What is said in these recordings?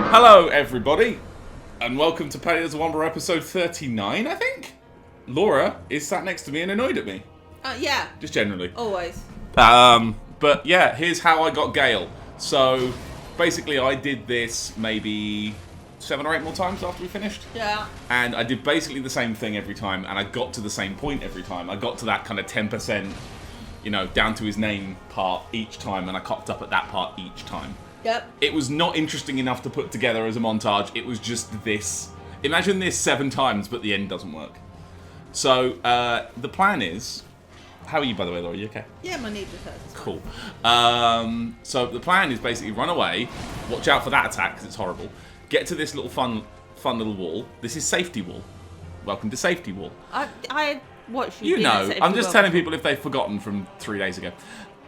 Hello, everybody, and welcome to Players of Wonder episode 39, I think? Laura is sat next to me and annoyed at me. Yeah. Just generally. Always. But yeah, here's how I got Gael. So, basically I did this maybe 7 or 8 more times after we finished. Yeah. And I did basically the same thing every time, and I got to the same point every time. I got to that kind of 10%, down to his name part each time, and I cocked up at that part each time. Yep. It was not interesting enough to put together as a montage. It was just this. Imagine this 7 times, but the end doesn't work. So, the plan is... How are you, by the way, Laura? Are you okay? Yeah, my knee just hurts. Cool. So, the plan is basically run away, watch out for that attack, because it's horrible, get to this little fun little wall. This is safety wall. Welcome to safety wall. I watched you. You know, I'm just telling people if they've forgotten from 3 days ago.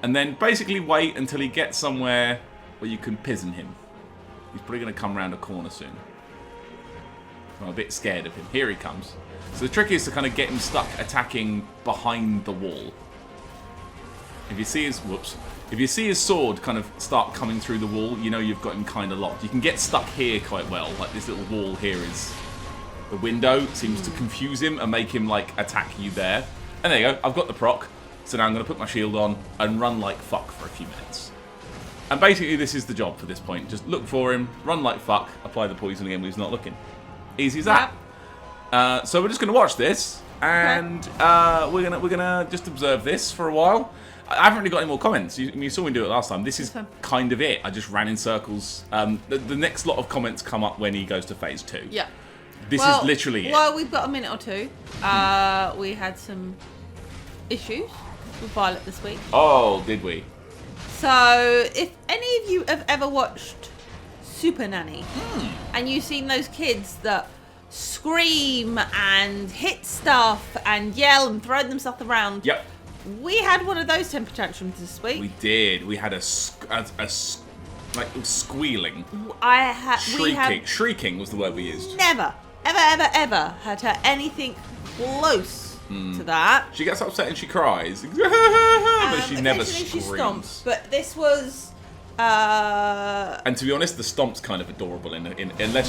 And then basically wait until he gets somewhere where you can pizen him. He's probably going to come around a corner soon. I'm a bit scared of him. Here he comes. So the trick is to kind of get him stuck attacking behind the wall. If you see his sword kind of start coming through the wall, you know you've got him kind of locked. You can get stuck here quite well. Like this little wall here is the window. Seems to confuse him and make him like attack you there. And there you go. I've got the proc. So now I'm going to put my shield on and run like fuck for a few minutes. And basically this is the job for this point. Just look for him, run like fuck, apply the poison again when he's not looking. Easy as that. Yep. So we're just going to watch this, and we're gonna just observe this for a while. I haven't really got any more comments. You saw me do it last time. This is kind of it. I just ran in circles. The next lot of comments come up when he goes to phase 2. Yeah. This is literally it. Well, we've got a minute or two. We had some issues with Violet this week. Oh, did we? So, if any of you have ever watched Super Nanny, and you've seen those kids that scream and hit stuff and yell and throw themselves around, yep, we had one of those temper tantrums this week. We did. We had a squealing. Shrieking was the word we used. Never, ever had her anything close to that. She gets upset and she cries, but she never screams. She stomps, but this was. And to be honest, the stomp's kind of adorable unless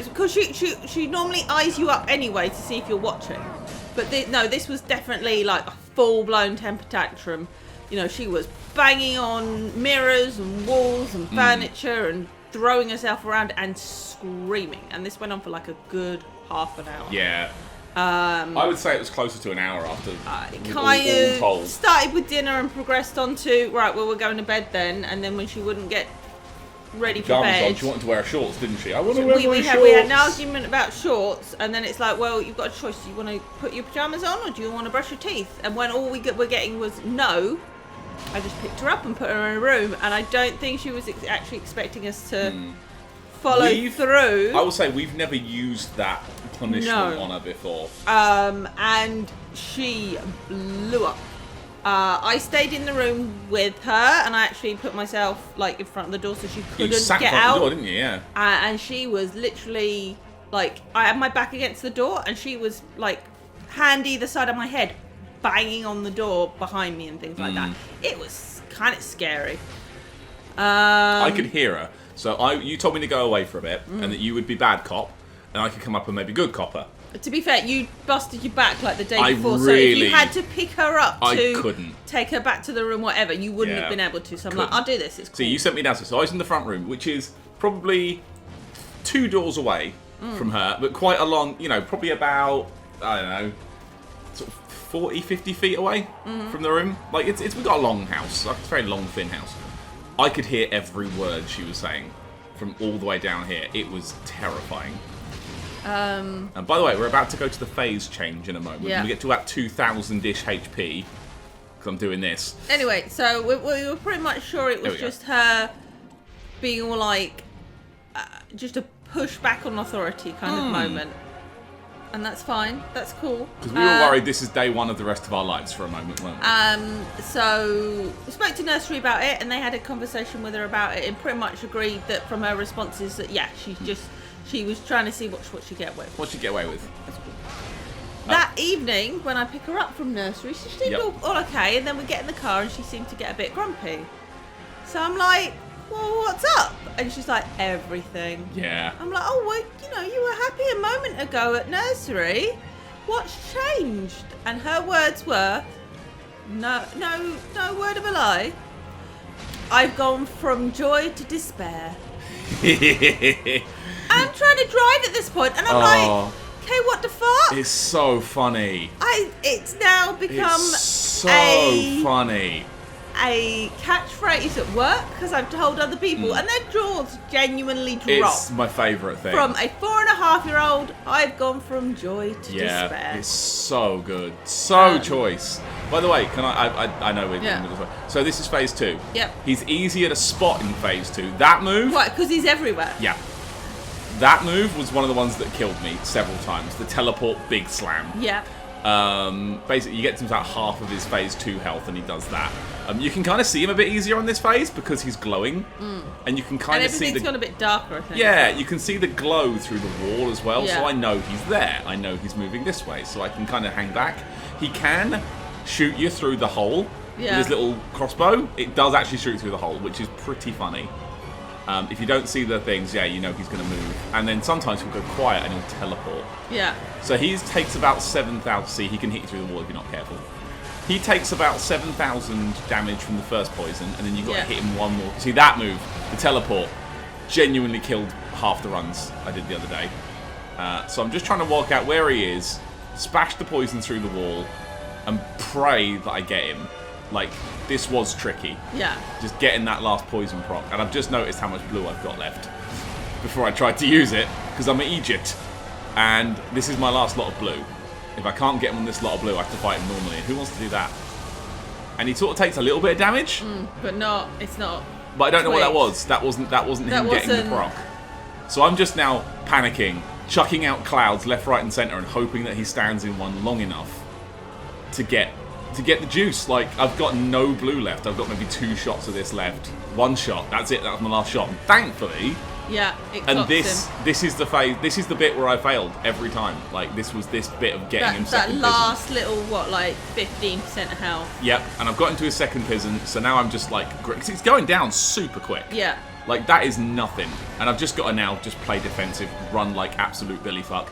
because she normally eyes you up anyway to see if you're watching. But this was definitely like a full-blown temper tantrum. She was banging on mirrors and walls and furniture and throwing herself around and screaming. And this went on for like a good half an hour. Yeah. I would say it was closer to an hour after. It kind of started with dinner and progressed on to we're going to bed then, and then when she wouldn't get ready for bed, she wanted to wear shorts, didn't she? I want to wear my shorts. We had an argument about shorts, and then it's like, well, you've got a choice. Do you want to put your pajamas on, or do you want to brush your teeth? And when all we're getting was no, I just picked her up and put her in a room, and I don't think she was actually expecting us to follow through. I will say we've never used that punishment on her before. And she blew up. I stayed in the room with her, and I actually put myself like in front of the door so she couldn't get out. The door, didn't you? Yeah. And she was literally like, I had my back against the door, and she was like hand either side of my head, banging on the door behind me and things like that. It was kind of scary. I could hear her. So you told me to go away for a bit, and that you would be bad cop, and I could come up and maybe good copper. To be fair, you busted your back like the day before, so if you had to pick her up to take her back to the room, whatever, you wouldn't have been able to. So I'm like, I'll do this. It's cool. So you sent me downstairs. So I was in the front room, which is probably 2 doors away from her, but quite a long, probably about, I don't know, sort of 40, 50 feet away from the room. Like, we've got a long house, like it's a very long, thin house. I could hear every word she was saying from all the way down here. It was terrifying. And by the way, we're about to go to the phase change in a moment. Yeah. We get to about 2,000-ish HP, because I'm doing this. Anyway, so we were pretty much sure it was just her being all like, just a push back on authority kind of moment. And that's fine. That's cool. Because we were worried this is day 1 of the rest of our lives for a moment, weren't we? So we spoke to nursery about it, and they had a conversation with her about it, and pretty much agreed that from her responses that she was trying to see what she'd get away with. What she'd get away with. That's cool. That evening, when I pick her up from nursery, she seemed all okay, and then we get in the car and she seemed to get a bit grumpy. So I'm like, well, what's up? And she's like, everything. Yeah. I'm like, oh, well, you know, you were happy a moment ago at nursery. What's changed? And her words were, no word of a lie. I've gone from joy to despair. I'm trying to drive at this point, and I'm like, okay, what the fuck? It's so funny. It's now become funny. A catchphrase at work because I've told other people, and their jaws genuinely drop. It's my favourite thing. From a 4.5-year-old, I've gone from joy to despair. It's so good. So choice. By the way, can I know we're in the middle of it. So this is phase 2. Yep. He's easier to spot in phase 2. That move... Right, because he's everywhere. Yeah. That move was one of the ones that killed me several times. The teleport big slam. Yeah. Basically, you get to about half of his phase 2 health, and he does that. You can kind of see him a bit easier on this phase because he's glowing, and you can kind of see everything's gone a bit darker, I think. Yeah, you can see the glow through the wall as well. Yeah. So I know he's there. I know he's moving this way, so I can kind of hang back. He can shoot you through the hole with his little crossbow. It does actually shoot through the hole, which is pretty funny. If you don't see the things, you know he's going to move. And then sometimes he'll go quiet and he'll teleport. Yeah. So he takes about 7,000... See, he can hit you through the wall if you're not careful. He takes about 7,000 damage from the first poison, and then you've got to hit him one more. See, that move, the teleport, genuinely killed half the runs I did the other day. So I'm just trying to work out where he is, smash the poison through the wall, and pray that I get him. Like, this was tricky. Yeah. Just getting that last poison proc. And I've just noticed how much blue I've got left before I tried to use it, because I'm at Egypt. And this is my last lot of blue. If I can't get him on this lot of blue, I have to fight him normally. And who wants to do that? And he sort of takes a little bit of damage. But it's not. But I don't know what that was. That wasn't him getting the proc. So I'm just now panicking, chucking out clouds left, right, and centre, and hoping that he stands in one long enough to get the juice. Like, I've got no blue left. I've got maybe 2 shots of this left. 1 shot. That's it. That was my last shot. And thankfully... Yeah, and this is the phase. This is the bit where I failed every time. Like, this was this bit of getting him second that last little 15% health. Yep, and I've got into his second pigeon, so now I'm just like, it's going down super quick. Yeah. Like, that is nothing, and I've just got to now just play defensive, run like absolute billy fuck,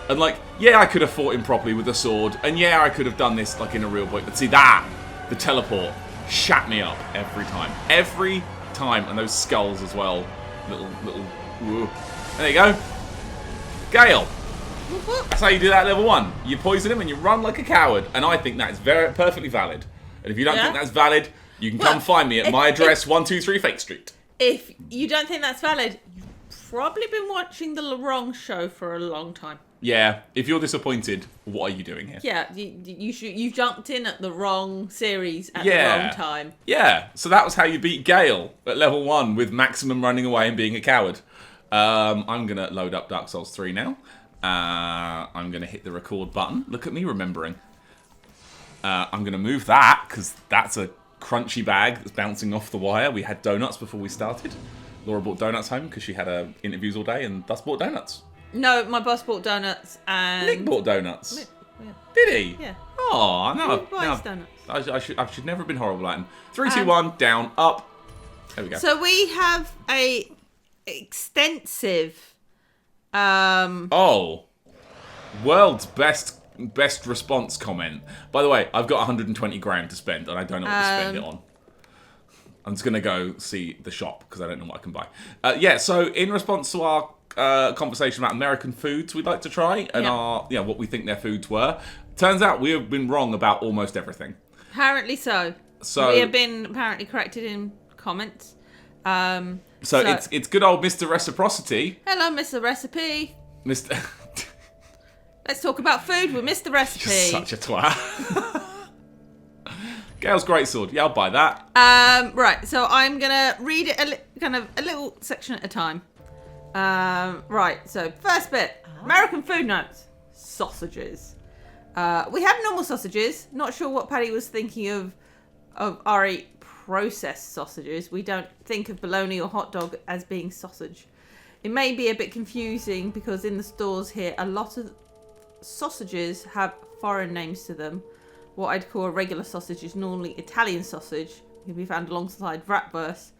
and like, yeah, I could have fought him properly with a sword, and yeah, I could have done this like in a real boy, but see that, the teleport, shat me up every time, and those skulls as well. Little, whoa. There you go. Gael. That's how you do that level 1. You poison him and you run like a coward. And I think that is perfectly valid. And if you don't think that's valid, you can come find me at my address, 123 Fake Street. If you don't think that's valid, you've probably been watching the wrong show for a long time. Yeah, if you're disappointed, what are you doing here? Yeah, you jumped in at the wrong series at the wrong time. Yeah, so that was how you beat Gael at level 1 with maximum running away and being a coward. I'm going to load up Dark Souls 3 now. I'm going to hit the record button. Look at me remembering. I'm going to move that, because that's a crunchy bag that's bouncing off the wire. We had donuts before we started. Laura bought donuts home because she had interviews all day and thus bought donuts. No, my boss bought donuts and... Nick bought donuts. Yeah. Did he? Yeah. Oh, no. Donuts. I should never have been horrible at him. 3, 2, 1, down, up. There we go. So we have a extensive... world's best response comment. By the way, I've got 120 grand to spend, and I don't know what to spend it on. I'm just going to go see the shop, because I don't know what I can buy. So in response to our conversation about American foods we'd like to try, and what we think their foods were, turns out we have been wrong about almost everything. Apparently so. We have been apparently corrected in comments. So it's good old Mr. Reciprocity. Hello, Mr. Recipe. Mr. Let's talk about food with Mr. Recipe. You're such a twat. Gail's greatsword. Yeah, I'll buy that. Right, so I'm going to read it a little section at a time. Right, so first bit. American food notes. Sausages. We have normal sausages. Not sure what Paddy was thinking of RE processed sausages. We don't think of bologna or hot dog as being sausage. It may be a bit confusing because in the stores here, a lot of sausages have foreign names to them. What I'd call a regular sausage is normally Italian sausage. It can be found alongside bratwurst,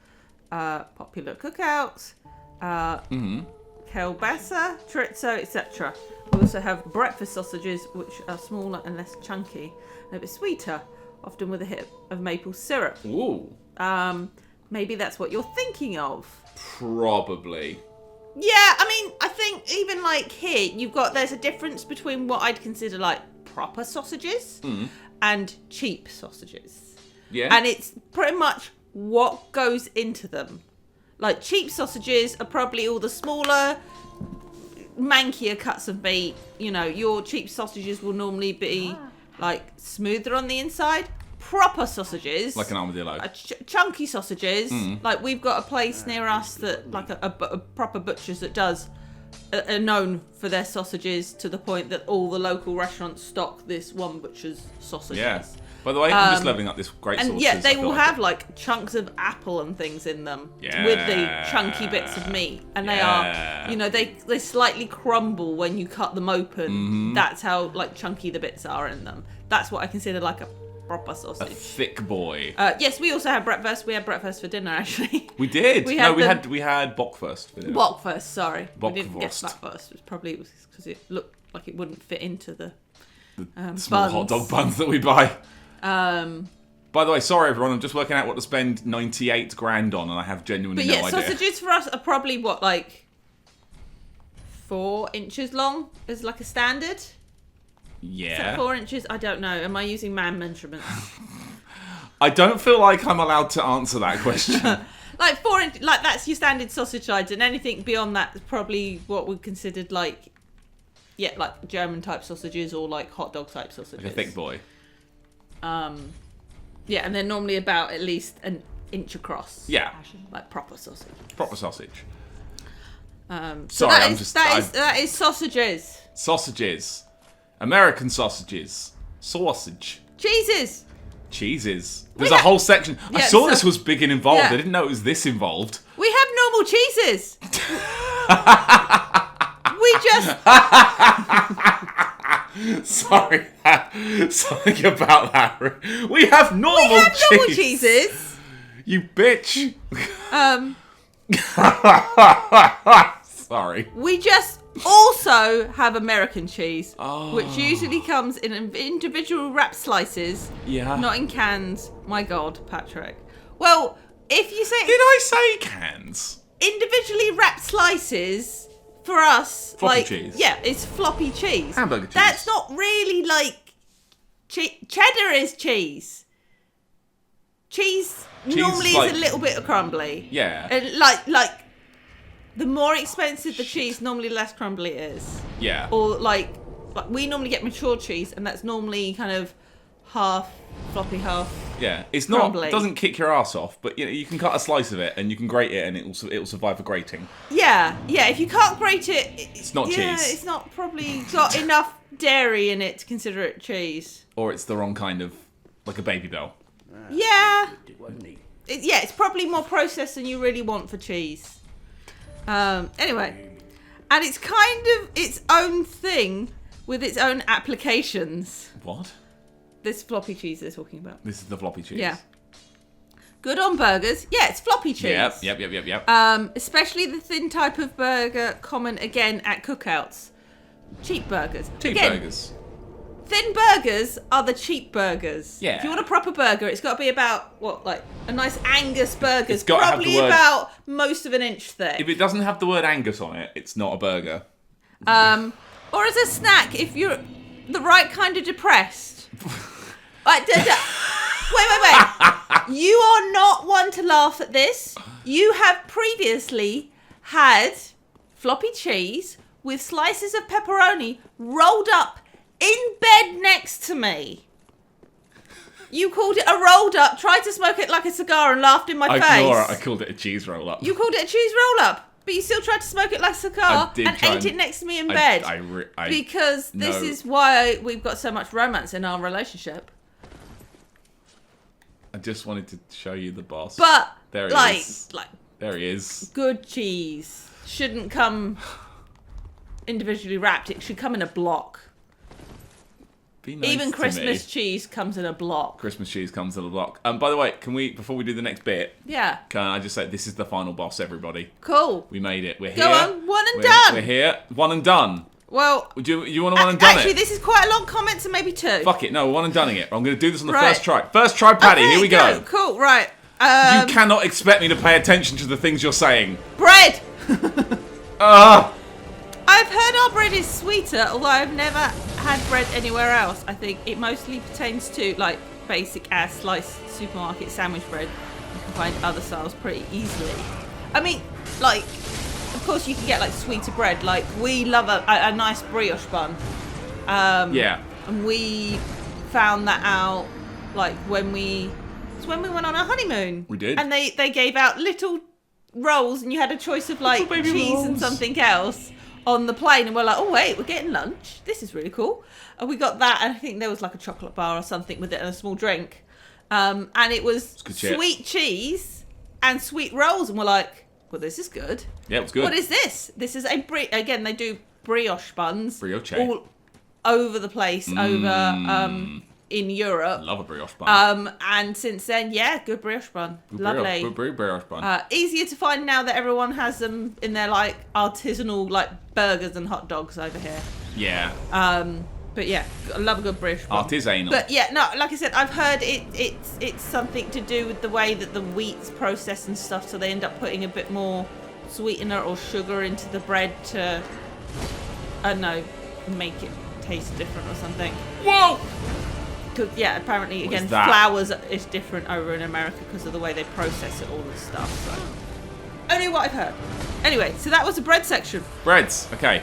popular cookouts, kielbasa, chorizo, etc. We also have breakfast sausages, which are smaller and less chunky, and a bit sweeter, often with a hit of maple syrup. Ooh. Maybe that's what you're thinking of. Probably. Yeah, I mean, I think even like here, there's a difference between what I'd consider like proper sausages and cheap sausages. Yeah. And it's pretty much what goes into them. Like cheap sausages are probably all the smaller, mankier cuts of meat. You know, your cheap sausages will normally be like smoother on the inside. Proper sausages, like an armadillo, chunky sausages. Like we've got a place near us that, like a proper butcher's that does, are known for their sausages to the point that all the local restaurants stock this one butcher's sausages. Yeah. By the way, I'm just leveling up this great sausages. And yeah, they will have like chunks of apple and things in them with the chunky bits of meat, and they are, you know, they slightly crumble when you cut them open. That's how like chunky the bits are in them. That's what I consider like a proper sausage. A thick boy. Yes, we also had breakfast. We had breakfast for dinner, actually. We did. We had bockwurst for dinner. Bockwurst, sorry. Bockwurst. We didn't get bratwurst. It was because it looked like it wouldn't fit into the small buns. hot dog buns that we buy. By the way, sorry everyone, I'm just working out what to spend 98 grand on, and I have genuinely no idea. Sausages for us are probably what, like 4 inches long is like a standard. Yeah. 4 inches? I don't know. Am I using man measurements? I don't feel like I'm allowed to answer that question. Like 4 inch, like that's your standard sausage size, and anything beyond that is probably what we considered like German type sausages or like hot dog type sausages. Like a thick boy. Yeah, and they're normally about at least an inch across. Yeah. Like proper sausage. Proper sausage. So that is sausages. Sausages. American sausages. Sausage. Cheeses. There's a whole section. I saw this was big and involved. Yeah. I didn't know it was this involved. We have normal cheeses. We just... Sorry something about that. We have normal cheeses. You bitch. Sorry. We just also have American cheese, which usually comes in individual wrap slices, not in cans. My God, Patrick. Well, if you say... Did I say cans? Individually wrapped slices, for us, floppy like... cheese. Yeah, it's floppy cheese. Hamburger cheese. That's not really like... Cheddar is cheese. Cheese normally is a little bit crumbly. Yeah. And like... The more expensive the cheese, normally less crumbly it is. Yeah. Or like we normally get mature cheese, and that's normally kind of half floppy, half. Yeah, it's crumbly. not. It doesn't kick your ass off, but you can cut a slice of it and you can grate it, and it'll survive a grating. Yeah. If you can't grate it, it's not cheese. Yeah, it's not probably got enough dairy in it to consider it cheese. Or it's the wrong kind of, like a Baby Bell. Yeah. It's probably more processed than you really want for cheese. Anyway, and it's kind of its own thing with its own applications. What? This floppy cheese they're talking about. This is the floppy cheese. Yeah. Good on burgers. Yeah, it's floppy cheese. Yep. Especially the thin type of burger common again at cookouts. Cheap burgers. Burgers. Thin burgers are the cheap burgers. Yeah. If you want a proper burger, it's got to be about, a nice Angus burger. It's got to have the word, about most of an inch thick. If it doesn't have the word Angus on it, it's not a burger. Or as a snack, if you're the right kind of depressed. Wait. You are not one to laugh at this. You have previously had floppy cheese with slices of pepperoni rolled up in bed next to me. You called it a rolled up, tried to smoke it like a cigar and laughed in my face. I called it a cheese roll up. You called it a cheese roll up, but you still tried to smoke it like a cigar and ate it next to me in bed. Because this is why we've got so much romance in our relationship. I just wanted to show you the boss. But there he is. There he is. Good cheese shouldn't come individually wrapped. It should come in a block. Be nice Even to Christmas me. cheese comes in a block. Christmas cheese comes in a block. By the way, can we, before we do the next bit, Yeah. can I just say this is the final boss, everybody. Cool. We made it. We're Go here. on, one and We're- done. We're here. One and done. Well, Do you want to one and done actually, it? this is quite a long comment, so maybe 2. Fuck it. No, we're one and done it. I'm going to do this on the Right. first try. First try, Paddy. Okay, Here we go. Cool, right. You cannot expect me to pay attention to the things you're saying. Bread! Ah! I've heard our bread is sweeter, although I've never had bread anywhere else. I think it mostly pertains to like basic ass sliced supermarket sandwich bread. You can find other styles pretty easily. I mean, like, of course you can get like sweeter bread. Like we love a nice brioche bun. Yeah. And we found that out like when we went on our honeymoon. We did. And they gave out little rolls, and you had a choice of like Little baby cheese and rolls. something else on the plane, and we're like, oh wait, we're getting lunch. This is really cool. And we got that, and I think there was like a chocolate bar or something with it and a small drink. And it was good shit. sweet cheese and sweet rolls, and we're like, well, this is good. Yeah, it was good. What is this? This is again, they do brioche buns. Brioche. All over the place, over in Europe. Love a brioche bun. And since then, yeah, good brioche bun. Good Lovely. brioche bun. Easier to find now that everyone has them in their like artisanal like burgers and hot dogs over here. Yeah. But yeah, I love a good brioche bun. Artisanal. But yeah, no, like I said, I've heard it's something to do with the way that the wheat's processed and stuff, so they end up putting a bit more sweetener or sugar into the bread to, I don't know, make it taste different or something. Whoa! Cause, yeah, apparently, What again, is that? flours is different over in America because of the way they process it all and stuff. So, only what I've heard. Anyway, so that was the bread section. Breads. Okay.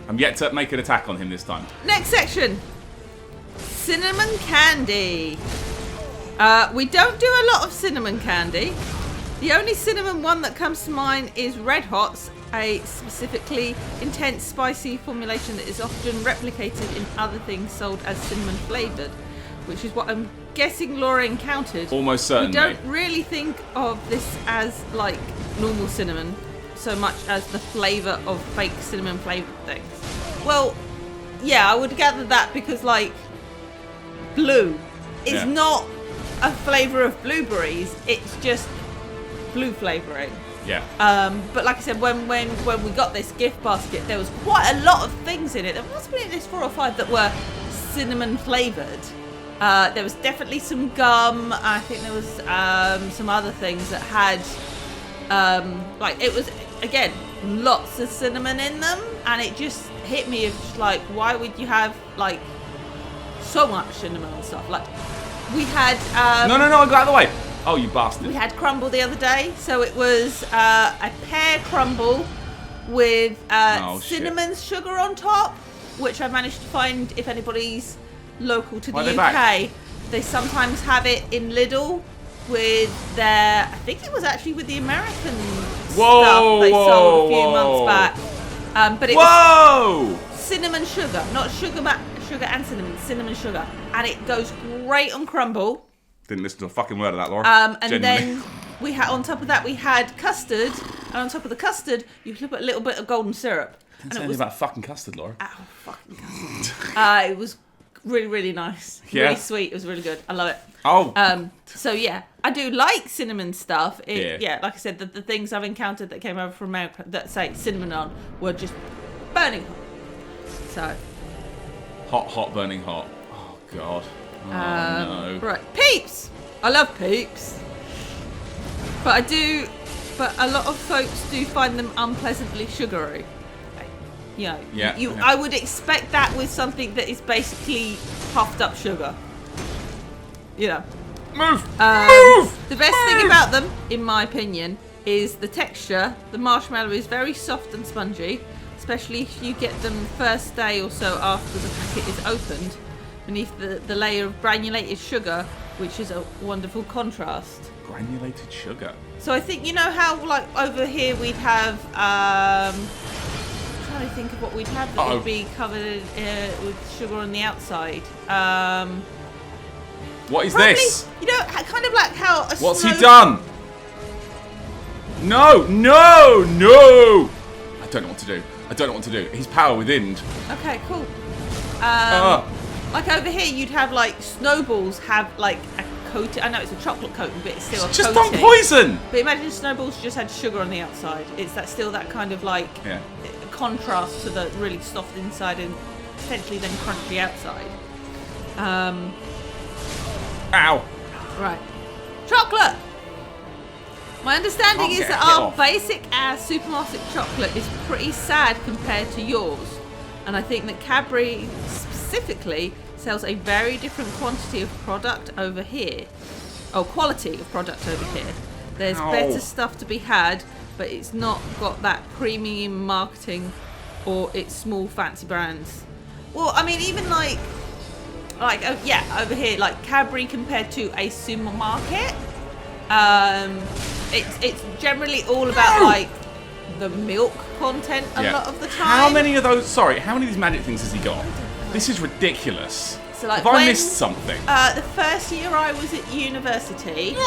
I'm yet to make an attack on him this time. Next section, cinnamon candy. We don't do a lot of cinnamon candy. The only cinnamon one that comes to mind is Red Hots, a specifically intense spicy formulation that is often replicated in other things sold as cinnamon flavoured, which is what I'm guessing Laura encountered. Almost certainly. We don't really think of this as like normal cinnamon so much as the flavour of fake cinnamon flavoured things. Well, yeah, I would gather that because like blue is Yeah. not a flavour of blueberries, it's just blue flavouring. Yeah. But like I said, when we got this gift basket, there was quite a lot of things in it. There must have been at least 4 or 5 that were cinnamon flavoured. There was definitely some gum. I think there was some other things that had like it was again lots of cinnamon in them, and it just hit me of just like, why would you have like so much cinnamon and stuff? Like we had No, I got out of the way. Oh, you bastard. we had crumble the other day, so it was a pear crumble with Oh, shit. cinnamon sugar on top, which I managed to find if anybody's local to the Why are they UK. back? They sometimes have it in Lidl with their, I think it was actually with the American stuff they sold a few months back. But it was Whoa! cinnamon sugar, not sugar and cinnamon sugar, and it goes great on crumble. Didn't listen to a fucking word of that, Laura. And Genuinely. then we had on top of that we had custard, and on top of the custard you put a little bit of golden syrup. Didn't And say it anything was about fucking custard, Laura. fucking custard. It was really, really nice. Yeah. Really sweet. It was really good. I love it. Oh. So yeah, I do like cinnamon stuff. Yeah. Like I said, the things I've encountered that came over from America that say cinnamon on were just burning hot. So Hot, burning hot. Oh, God. Oh, no. right, peeps. I love peeps, but a lot of folks do find them unpleasantly sugary. You know, Yeah, you okay. I would expect that with something that is basically puffed up sugar. You know. Move! Move! The best thing about them, in my opinion, is the texture. The marshmallow is very soft and spongy, especially if you get them first day or so after the packet is opened, beneath the layer of granulated sugar, which is a wonderful contrast. Granulated sugar. So I think, you know how like over here we'd have, I'm trying to think of what we'd have that would be covered with sugar on the outside. What is Probably, this? you know, kind of like how a What's snow he done? No! I don't know what to do. He's power within. Okay, cool. Like over here, you'd have like snowballs have like a coating. I know it's a chocolate coating, but it's still a Just coating. don't poison. But imagine snowballs just had sugar on the outside. It's still that kind of like contrast to the really soft inside and potentially then crunchy outside. Ow. Right. Chocolate! My understanding is that our basic ass supermarket chocolate is pretty sad compared to yours. And I think that Cadbury specifically sells a very different quantity of product over here. Oh, quality of product over here. There's better stuff to be had, but it's not got that premium marketing or it's small fancy brands. Well, I mean, even like over here, like Cadbury compared to a supermarket, it's generally all about like the milk content a lot of the time. How many of these magic things has he got? This is ridiculous. So like Have I missed something? The first year I was at university,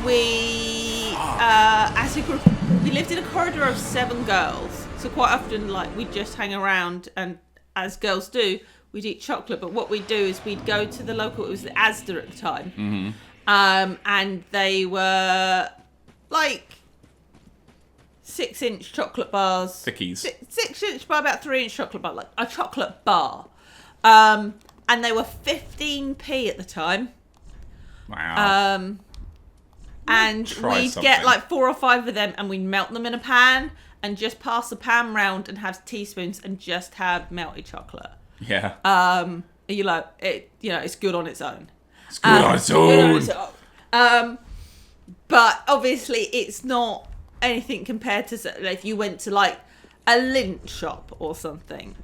we as a group we lived in a corridor of 7 girls. So quite often like we'd just hang around and as girls do, we'd eat chocolate. But what we'd do is we'd go to the local, it was the Asda at the time. Mm-hmm. And they were like 6-inch chocolate bars. Thickies. 6-inch by about 3-inch chocolate bar, like a chocolate bar. And they were 15p at the time. Wow. And we'd get like 4 or 5 of them and we'd melt them in a pan and just pass the pan round and have teaspoons and just have melted chocolate. Yeah. It's good on its own. It's good on its own. But obviously it's not anything compared to if you went to like a Lindt shop or something.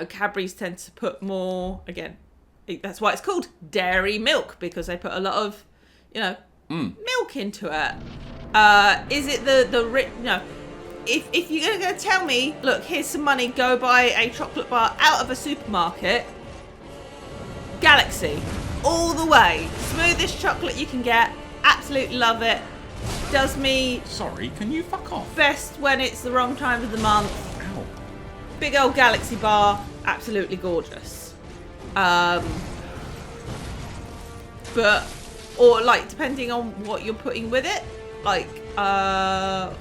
Cadbury's tend to put more, again, that's why it's called dairy milk, because they put a lot of, milk into it. Is it the rich, if you're going to tell me, look, here's some money, go buy a chocolate bar out of a supermarket, Galaxy, all the way. Smoothest chocolate you can get, absolutely love it. Does me... Sorry, can you fuck off? Best when it's the wrong time of the month. Ow. Big old Galaxy bar, absolutely gorgeous. Or like, depending on what you're putting with it, like, I've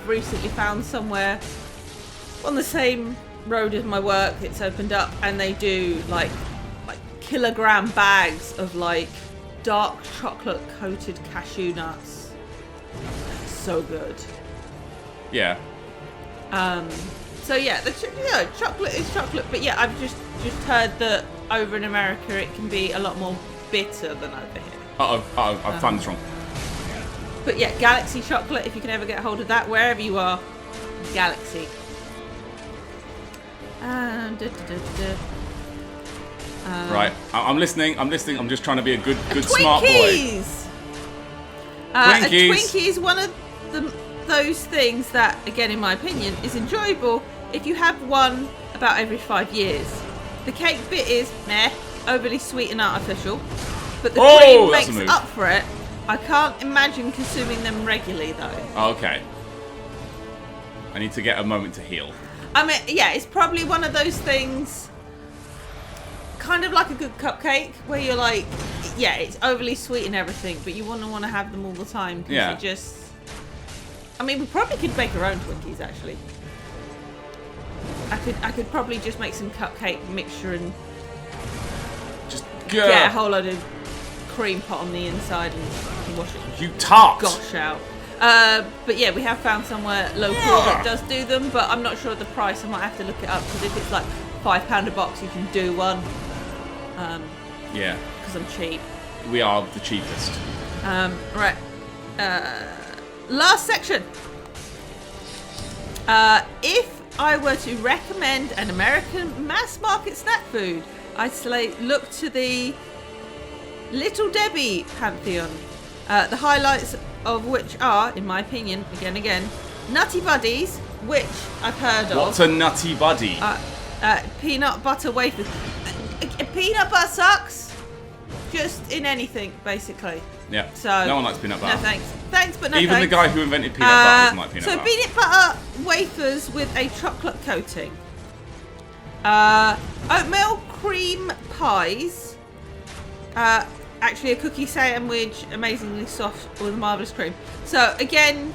recently found somewhere on the same road as my work, it's opened up, and they do like kilogram bags of like dark chocolate coated cashew nuts. So good. Yeah. So yeah, chocolate is chocolate, but yeah, I've just heard that over in America it can be a lot more bitter than over here. I've found this wrong. But yeah, Galaxy chocolate, if you can ever get hold of that, wherever you are, Galaxy. Right, I'm listening. I'm just trying to be a good smart boy. Twinkies! Twinkies! A Twinkie is one of those things that, again, in my opinion, is enjoyable if you have one about every 5 years. The cake bit is meh, overly sweet and artificial, but the cream makes up for it. I can't imagine consuming them regularly, though. Okay. I need to get a moment to heal. I mean, yeah, it's probably one of those things, kind of like a good cupcake, where you're like, yeah, it's overly sweet and everything, but you wouldn't want to have them all the time. Yeah. You just... I mean, we probably could make our own Twinkies, actually. I could probably just make some cupcake mixture and Just get a whole load of cream pot on the inside and wash it. You tart! Gosh out. But yeah, we have found somewhere local that does do them, but I'm not sure of the price. I might have to look it up, because if it's like £5 a box, you can do one. Yeah. Because I'm cheap. We are the cheapest. Right. Last section. If I were to recommend an American mass market snack food, I'd say look to the Little Debbie pantheon. The highlights of which are, in my opinion, again, Nutty Buddies, which I've heard of. What's a Nutty Buddy? Peanut butter wafers. Peanut butter sucks. Just in anything, basically. Yeah. So no one likes peanut butter. No thanks. Thanks, but no Even thanks. the guy who invented peanut butter doesn't like peanut butter. So peanut butter wafers with a chocolate coating. Oatmeal cream pies. Actually, a cookie sandwich, amazingly soft with marvelous cream. So again,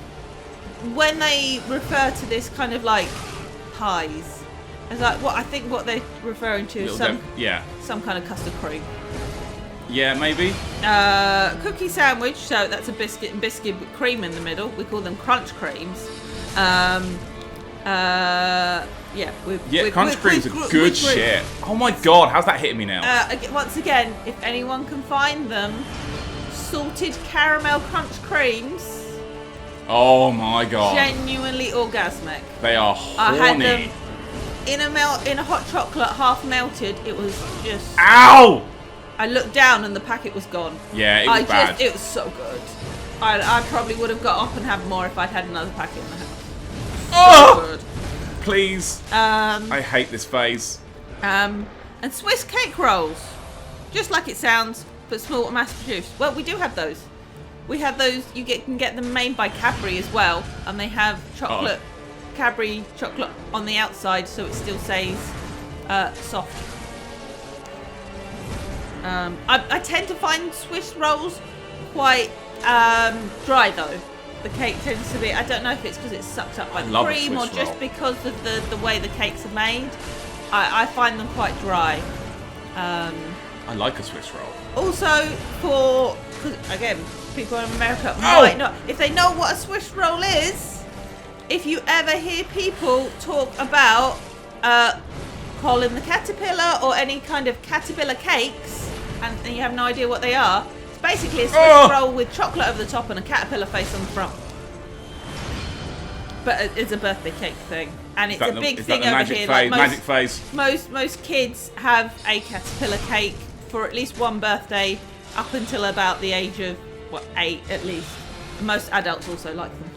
when they refer to this kind of like pies, it's like what I think what they're referring to is some kind of custard cream. Yeah, maybe. Cookie sandwich. So that's a biscuit and biscuit with cream in the middle. We call them crunch creams. Crunch creams are good shit. Oh my god, how's that hitting me now? Once again, if anyone can find them, salted caramel crunch creams. Oh my god. Genuinely orgasmic. They are horny. I had them in a hot chocolate, half melted. It was just. Ow! I looked down and the packet was gone. Yeah, it was bad. It was so good. I probably would have got up and had more if I'd had another packet in the house. Oh! So good. Please. I hate this phase. And Swiss cake rolls. Just like it sounds, but small and mass produced. Well, we do have those. We have those, you can get them made by Cadbury as well. And they have chocolate, Cadbury chocolate on the outside, so it still stays soft. I tend to find Swiss rolls quite dry though. The cake tends to be, I don't know if it's because it's sucked up by the cream or just because of the way the cakes are made. I find them quite dry. I like a Swiss roll. Also, because again, people in America might not, if they know what a Swiss roll is, if you ever hear people talk about Colin the Caterpillar or any kind of caterpillar cakes, and you have no idea what they are, it's basically a Swiss roll with chocolate over the top and a caterpillar face on the front. But it's a birthday cake thing, and it's a big thing over here. Like magic phase. Most kids have a caterpillar cake for at least one birthday, up until about the age of 8 at least. And most adults also like them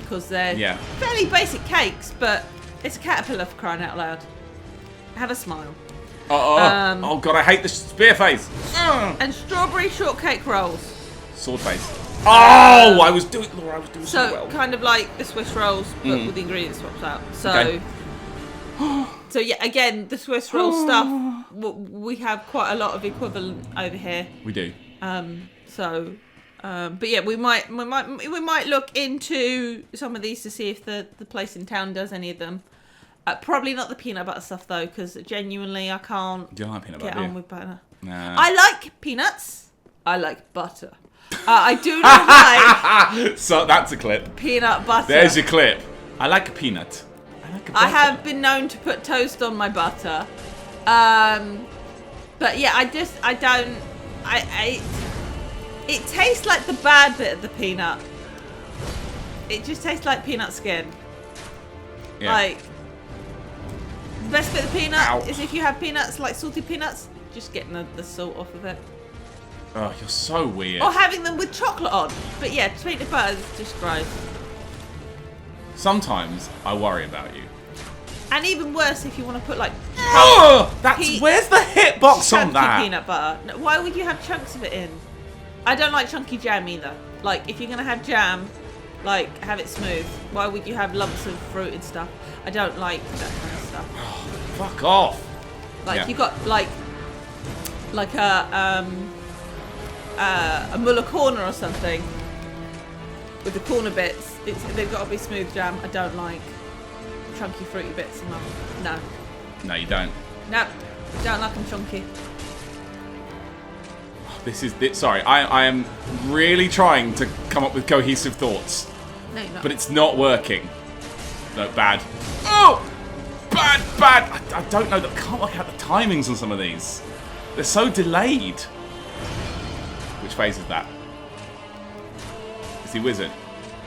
because they're fairly basic cakes, but it's a caterpillar for crying out loud. Have a smile. Oh god, I hate the spear phase. And strawberry shortcake rolls. Sword phase. Oh, I was doing so well. Kind of like the Swiss rolls, but with the ingredients swapped out. So, so yeah, again, the Swiss roll stuff, we have quite a lot of equivalent over here. We do. But yeah, we might look into some of these to see if the place in town does any of them. Probably not the peanut butter stuff though, because genuinely I can't do you like peanut get butter, on with butter. Nah. I like peanuts. I like butter. I do not like. So that's a clip. Peanut butter. There's your clip. I like a peanut. I have been known to put toast on my butter. But yeah, I don't. It tastes like the bad bit of the peanut. It just tastes like peanut skin. Yeah. Like, the best bit of the peanut is if you have peanuts, like salty peanuts, just getting the salt off of it. Oh, you're so weird. Or having them with chocolate on. But yeah, peanut butter is just gross. Sometimes I worry about you. And even worse if you want to put like... where's the hitbox on that? Peanut butter. No, why would you have chunks of it in? I don't like chunky jam either. Like, if you're going to have jam, like, have it smooth. Why would you have lumps of fruit and stuff? I don't like that kind of stuff. Oh, fuck off. Like, you got, like a muller corner or something with the corner bits. They've got to be smooth jam. I don't like chunky fruity bits. No. No, you don't. No, don't like them chunky. Sorry, I am really trying to come up with cohesive thoughts. No, you're not. But it's not working. No, bad. Oh! Bad! I don't know. I can't work out the timings on some of these. They're so delayed. Which phase is that? Is he wizard?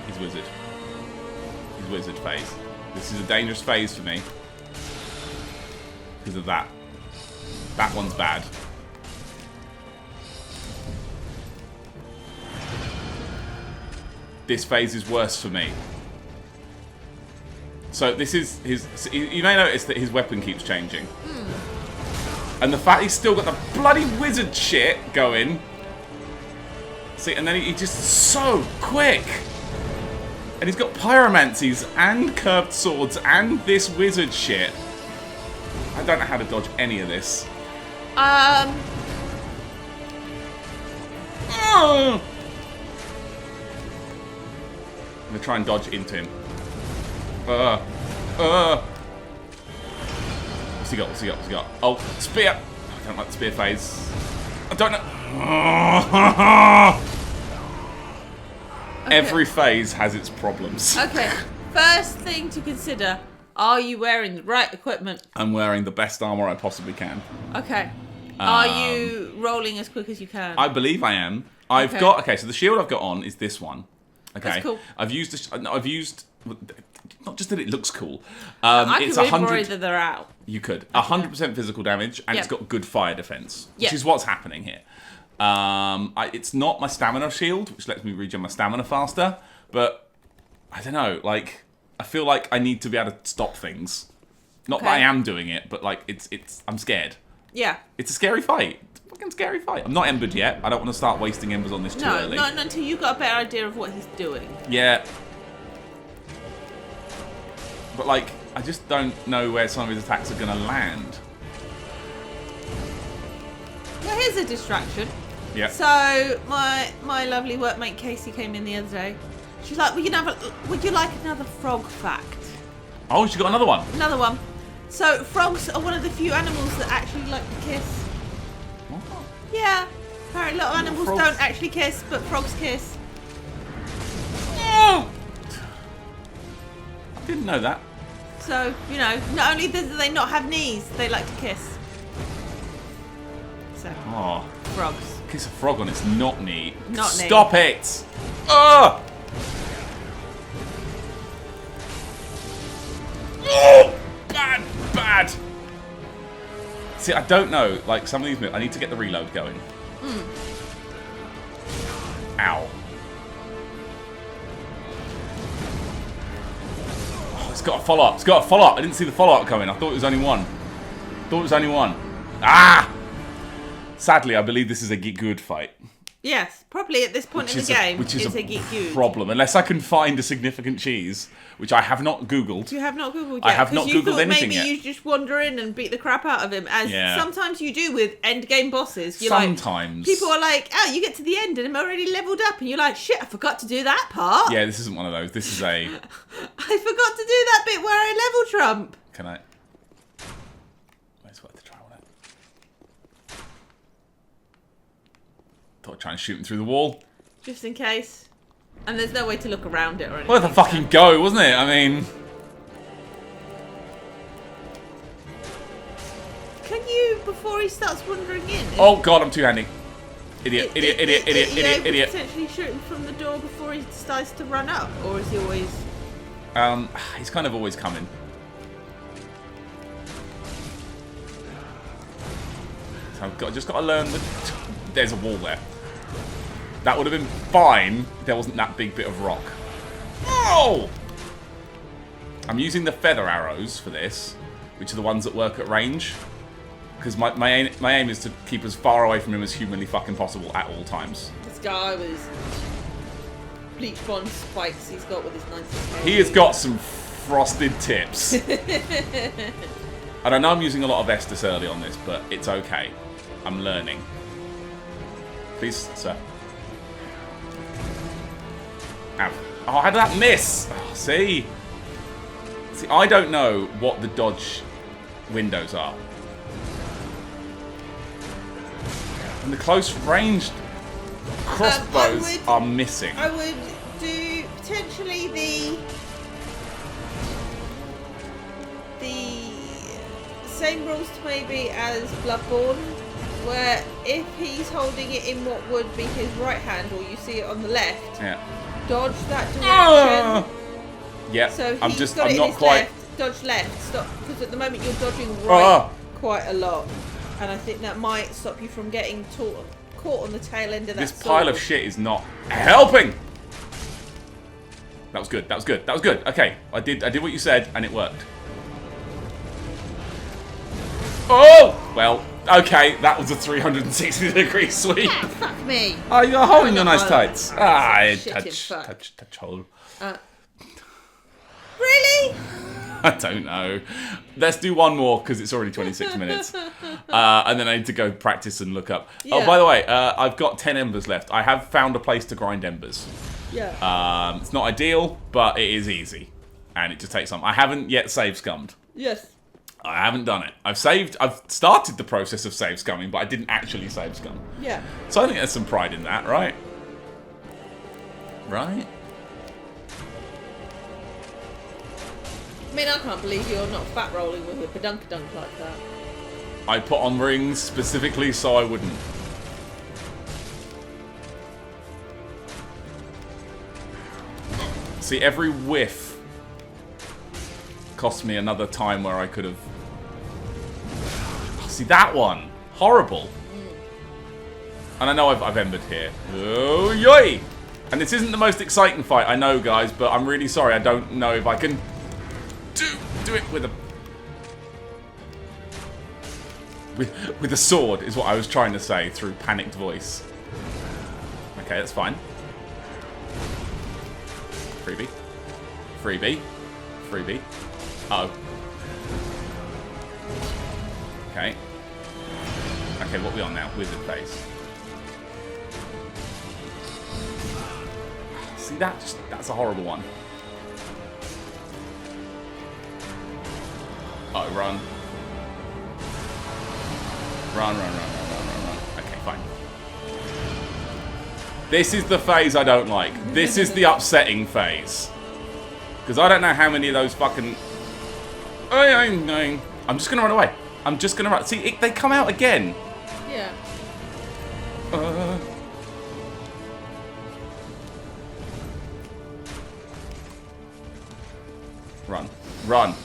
He's wizard. He's wizard phase. This is a dangerous phase for me. Because of that. That one's bad. This phase is worse for me. So this is his... You may notice that his weapon keeps changing. And the fact he's still got the bloody wizard shit going... See, and then he's just so quick. And he's got pyromancies and curved swords and this wizard shit. don't know how to dodge any of this. Um. I'm gonna try and dodge into him. What's he got? What's he got? What's he got? Oh, spear! I don't like the spear phase. I don't know. Okay. Every phase has its problems. Okay. First thing to consider: are you wearing the right equipment? I'm wearing the best armor I possibly can. Okay. Are you rolling as quick as you can? I believe I am. I've Okay. got so the shield I've got on is this one. Okay. That's cool. I've used not just that it looks cool. I It's could 100. that they're out. You could 100% physical damage, and it's Yep. got good fire defense, which Yep. is what's happening here. It's not my stamina shield, which lets me regen my stamina faster, but I don't know. Like, I feel like I need to be able to stop things. Not that I Okay. am doing it, but like I'm scared. Yeah. It's a scary fight. It's a fucking scary fight. I'm not embered yet. I don't want to start wasting embers on this too No, early. not until you got a better idea of what he's doing. Yeah. But like, I just don't know where some of his attacks are gonna land. Well, here's a distraction. Yeah. So my lovely workmate Casey came in the other day. She's like, would you like another frog fact? Oh, she got another one. Another one. So frogs are one of the few animals that actually like to kiss. What? Yeah. Apparently a lot of animals frogs? don't actually kiss, but frogs kiss. Oh! I didn't know that. So, you know, not only do they not have knees, they like to kiss. So, Oh, frogs. kiss a frog on its not knee. Not knee. Stop it! Ugh! Oh! Bad, bad. See, I don't know. Like some of these, I need to get the reload going. Ow. Oh, it's got a follow up. It's got a follow up. I didn't see the follow up coming. I thought it was only one. Ah! Sadly, I believe this is a get good fight. Yes, probably at this point in the game, which is a geek huge. problem. Unless I can find a significant cheese, which I have not Googled. You have not Googled yet? I have not 'Cause you Googled thought anything maybe yet. you just wander in and beat the crap out of him, as Yeah. sometimes you do with end game bosses. You're Sometimes. like, people are like, oh, you get to the end and I'm already leveled up, and you're like, shit, I forgot to do that part. Yeah, this isn't one of those. This is a... I forgot to do that bit where I level Trump. Can I... It's worth a try on it. Thought I'd try and shoot him through the wall. Just in case. And there's no way to look around it or anything. Worth a fucking go, wasn't it? I mean... Can you, before he starts wandering in... Oh god, I'm two-handing. Idiot, idiot, idiot, idiot, are you idiot, able idiot. to potentially shoot him from the door before he decides to run up? Or is he always... He's kind of always coming. So I've just got to learn the... There's a wall there. That would have been fine if there wasn't that big bit of rock. Oh! I'm using the feather arrows for this, which are the ones that work at range. Because my aim is to keep as far away from him as humanly fucking possible at all times. This guy with his bleach blonde spikes he's got with his 90k. He has got some frosted tips. And I know I'm using a lot of Estus early on this, but it's okay. I'm learning. Please, sir. Ow. Oh, how did that miss? Oh, see? See, I don't know what the dodge windows are. And the close range crossbows are missing. I would do potentially the same rules to maybe as Bloodborne, where if he's holding it in what would be his right hand, or you see it on the left, Yeah. dodge that direction. Yeah. So I'm in not his quite. left, dodge left. Stop, because at the moment you're dodging right quite a lot, and I think that might stop you from getting caught on the tail end of that. This pile of shit is not helping. That was good. That was good. That was good. Okay, I did what you said, and it worked. Oh well. Okay, that was a 360-degree sweep. Ah, fuck me. Oh, you're holding your nice Oh, tights. shit in Touch fuck. hole. Really? I don't know. Let's do one more because it's already 26 minutes. And then I need to go practice and look up. Yeah. Oh, by the way, I've got 10 embers left. I have found a place to grind embers. Yeah. It's not ideal, but it is easy. And it just takes some. I haven't yet save scummed. Yes. I haven't done it. I've started the process of save scumming, but I didn't actually save scum. Yeah. So I think there's some pride in that, right? Right? I mean, I can't believe you're not fat rolling with a badunkadunk like that. I put on rings specifically so I wouldn't. See, every whiff cost me another time where I could have... See, that one. Horrible. And I know I've embered here. Oh, yoy! And this isn't the most exciting fight, I know, guys, but I'm really sorry. I don't know if I can do it with a... With a sword, is what I was trying to say through panicked voice. Okay, that's fine. Freebie. Freebie. Freebie. Uh-oh. Okay. Okay, what are we on now? Wizard phase. See, that's a horrible one. Oh, run. Run. Okay, fine. This is the phase I don't like. This is the upsetting phase. Because I don't know how many of those fucking... I'm just going to run away. I'm just going to run. See, they come out again. Yeah. Run!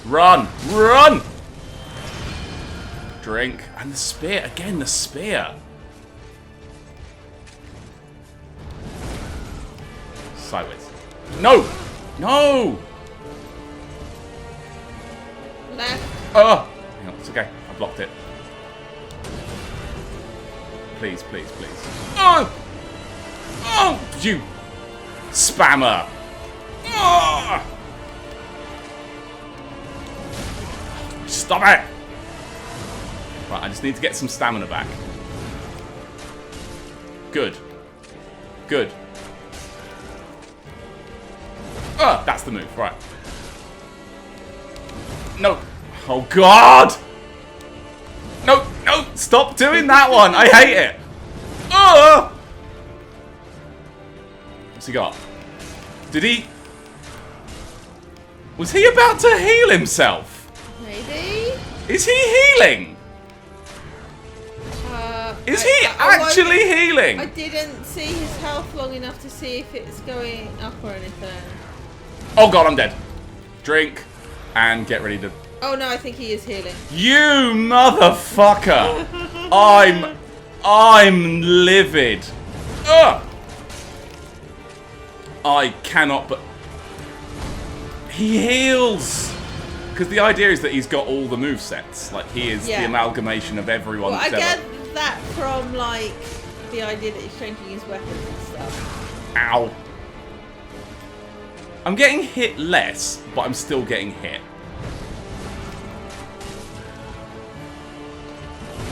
Drink. And the spear. Again, the spear. Sideways. No! Left. Oh! Hang on, it's okay. I blocked it. Please. Oh! You spammer! Oh! Stop it! Right, I just need to get some stamina back. Good. That's the move, right. No. Oh, God! No! Stop doing that one! I hate it! What's he got? Did he... Was he about to heal himself? Maybe. Is he healing? Is he actually healing? I didn't see his health long enough to see if it's going up or anything. Oh God, I'm dead. Drink and get ready to... Oh no, I think he is healing. You motherfucker! I'm livid. Ugh! I cannot but... He heals! Because the idea is that he's got all the movesets. Like, he is the amalgamation of everyone. Well, I get that from, like, the idea that he's changing his weapons and stuff. Ow. I'm getting hit less, but I'm still getting hit.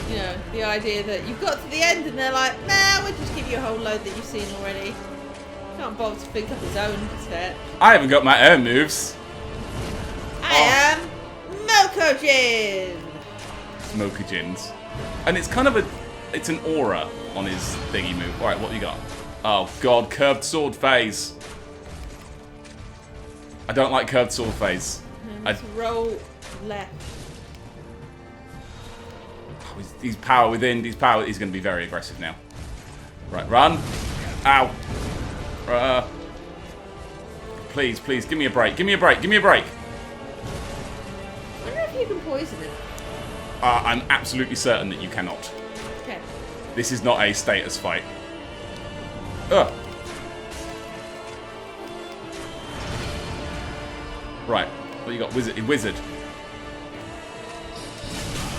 You know, the idea that you've got to the end and they're like, nah, we'll just give you a whole load that you've seen already. Can't bother to think up his own set. I haven't got my own moves. I am Mokojin! Smokojins. And it's kind of it's an aura on his thingy move. Alright, what you got? Oh God, curved sword phase. I don't like curved sword phase. Let's roll left. He's power within. He's going to be very aggressive now. Right, run. Ow. Please, give me a break. Give me a break. I wonder if you can poison him. I'm absolutely certain that you cannot. Okay. This is not a status fight. Ugh. Right. What you got? Wizard.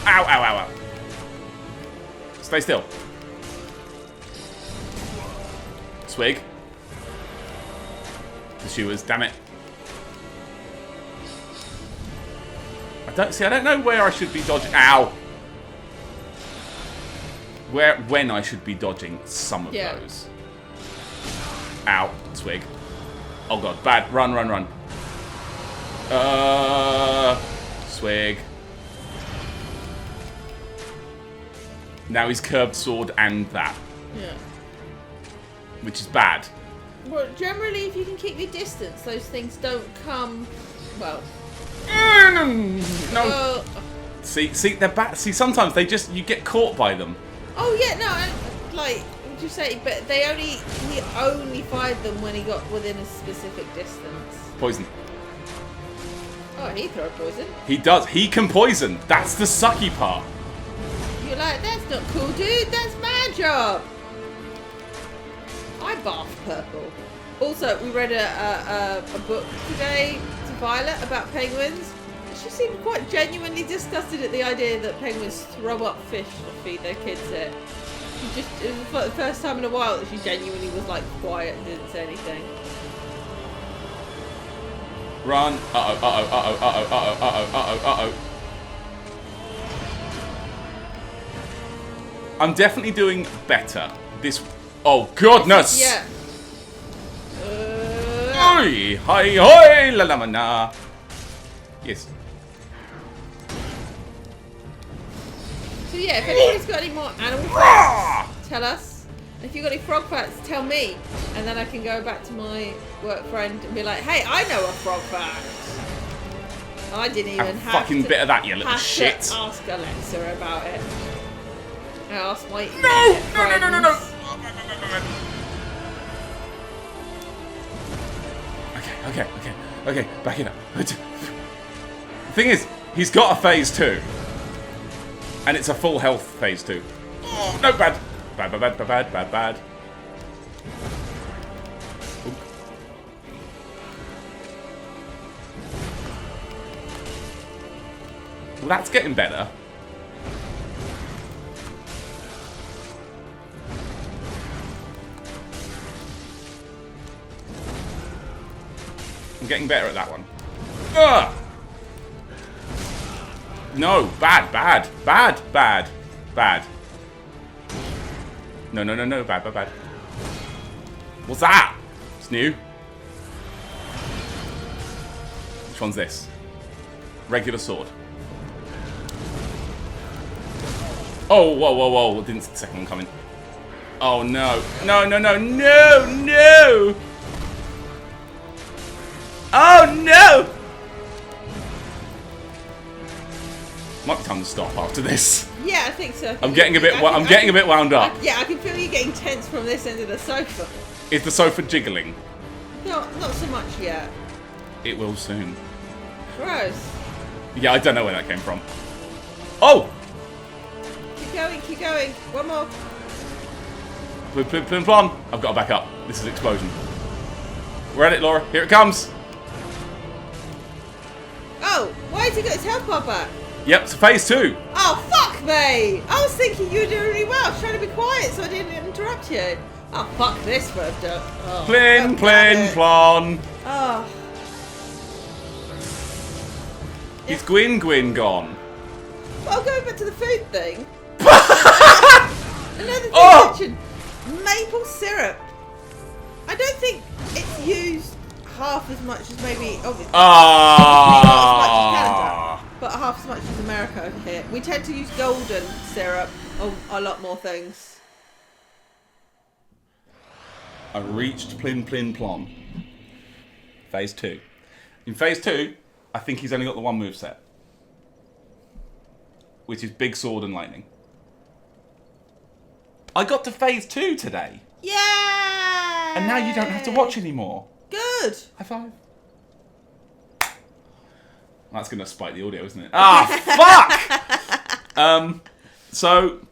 Ow. Stay still. Swig. Pursuers, damn it. I don't know where I should be dodging. Ow! When I should be dodging some of those. Ow. Swig. Oh god, bad. Run. Swig. Now he's curved sword and that. Yeah. Which is bad. Well, generally, if you can keep your distance, those things don't come. Well. No. See, they're bad. See, sometimes you get caught by them. Oh yeah, no, like would you say? But he only fired them when he got within a specific distance. Poison. Oh, he throw poison. He does. He can poison. That's the sucky part. You're like, that's not cool, dude. That's my job. I bath purple. Also, we read a book today to Violet about penguins. She seemed quite genuinely disgusted at the idea that penguins throw up fish to feed their kids it. It was like the first time in a while that she genuinely was like quiet and didn't say anything. Run. I'm definitely doing better. Oh goodness! Yeah. Oi! Hi hoi! La la mana. Yes. So yeah, if anybody's got any more animal facts, tell us. If you've got any frog facts, tell me. And then I can go back to my work friend and be like, hey, I know a frog fact. I didn't even have fucking to, bit of that, you little have shit. to ask Alexa about it. I asked my No. Okay, back it up. The thing is, he's got a phase 2. And it's a full health phase 2. Oh, no, bad. Bad. Oop. Well, that's getting better. I'm getting better at that one. Ugh! No, bad. No, bad. What's that? It's new. Which one's this? Regular sword. Oh, whoa. Didn't see the second one coming. Oh, no. No. Oh, no! Might be time to stop after this. Yeah, I think so. I'm getting a bit wound up. I can feel you getting tense from this end of the sofa. Is the sofa jiggling? No, not so much yet. It will soon. Gross. Yeah, I don't know where that came from. Oh! Keep going. One more. Plum. I've got to back up. This is an explosion. We're at it, Laura. Here it comes. Oh, why did he get his health bar back? Yep, it's phase 2. Oh, fuck me! I was thinking you were doing really well. I was trying to be quiet so I didn't interrupt you. Oh, fuck this for a duck. Oh, Plon. Oh. Is Gwyn gone? Well, going back to the food thing. Another thing Oh! mentioned. Maple syrup. I don't think it's used half as much as maybe, obviously, not as much as Canada, but half as much as America over here. We tend to use golden syrup on a lot more things. I reached Plon. Phase 2. In phase 2, I think he's only got the one moveset, which is big sword and lightning. I got to phase 2 today. Yeah. And now you don't have to watch anymore. Good. High five. That's going to spike the audio, isn't it? Ah, fuck! So,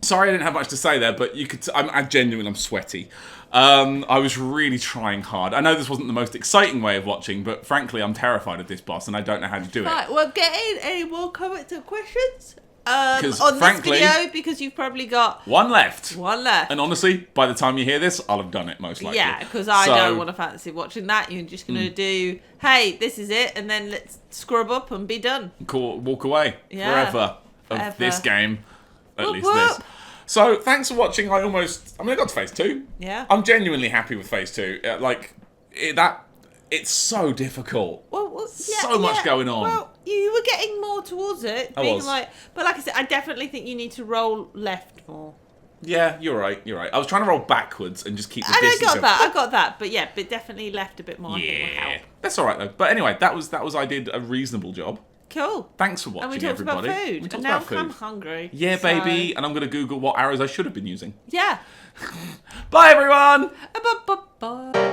sorry I didn't have much to say there, but you could. I'm genuine. I'm sweaty. I was really trying hard. I know this wasn't the most exciting way of watching, but frankly, I'm terrified of this boss, and I don't know how to do it. Right, well, get in. Any more comments or questions? On frankly, this video, because you've probably got one left. one left. And honestly, by the time you hear this, I'll have done it most likely. Yeah, because I don't want to fancy watching that. You're just going to do, hey, this is it, and then let's scrub up and be done. Cool, walk away forever of this game. At least whoop. this. So, thanks for watching. I got to phase 2. Yeah. I'm genuinely happy with phase 2. It's so difficult. So much going on. Well, you were getting more towards it. I was. But like I said, I definitely think you need to roll left more. Yeah, you're right. I was trying to roll backwards and just keep the And distance. I got that. But yeah, but definitely left a bit more. I think will help. That's all right though. But anyway, that was I did a reasonable job. Cool. Thanks for watching, and we talked everybody. about food. We talked and now about food. I'm hungry. Yeah, baby. And I'm going to Google what arrows I should have been using. Yeah. Bye, everyone. Bye.